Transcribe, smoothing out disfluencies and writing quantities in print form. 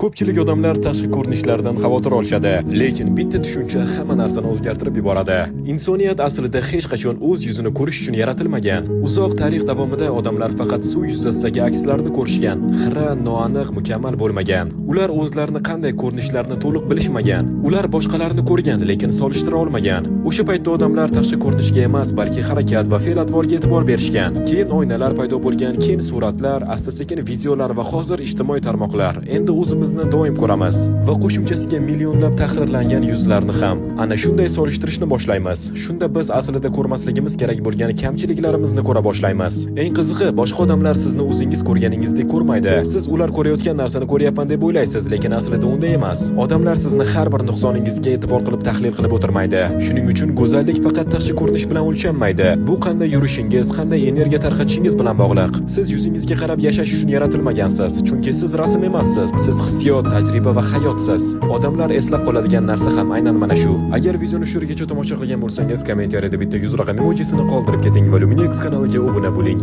Ko'pchilik odamlar tashqi ko'rinishlardan xavotir olishadi, lekin bitta tushuncha hamma narsani o'zgartirib yuboradi. Insoniyat aslida hech qachon o'z yuzini ko'rish uchun yaratilmagan. Uzoq tarix davomida odamlar faqat suv yuzasidagi akslarni ko'rishgan, xira, noaniq, mukammal bo'lmagan. Ular o'zlarini qanday ko'rinishlarini to'liq bilishmagan. Ular boshqalarni ko'rgan, lekin solishtira olmagan. O'sha paytda odamlar tashqi ko'rinishga emas, balki harakat va fe'l-atvorga e'tibor berishgan. Keyin oynalar paydo bo'lgan, keyin suratlar, asta-sekin videolar va hozir ijtimoiy tarmoqlar. Endi o'zimizni doim ko'ramiz va qo'shimchasiga millionlab tahrirlangan yuzlarni ham. Ana shunday solishtirishni boshlaymiz. Shunda biz aslida ko'rmasligimiz kerak bo'lgan kamchiliklarimizni ko'ra boshlaymiz. Eng qizig'i, boshqa odamlar sizni o'zingiz ko'rganingizdek ko'rmaydi. Siz ular ko'rayotgan narsani ko'ryapman deb o'ylaysiz, lekin aslida unday emas. Odamlar sizni har bir nuqsoningizga e'tibor qilib tahlil qilib o'tirmaydi. Shuning uchun go'zallik faqat tashqi ko'rinish bilan o'lchanmaydi. Bu qanday yurishingiz, qanday energiya tarqatishingiz bilan bog'liq. Siz yuzingizga qarab yashash uchun yaratilmagansiz, chunki siz rasm emassiz. Siz hissiyot, tajriba va hayotsiz. Odamlar eslab qoladigan narsa ham aynan mana shu. Agar videoni shu yergacha tomosha qilgan bo'lsangiz, kommentariyada bitta 100 raqam emojisini qoldirib keting va Luminex kanaliga obuna bo'ling.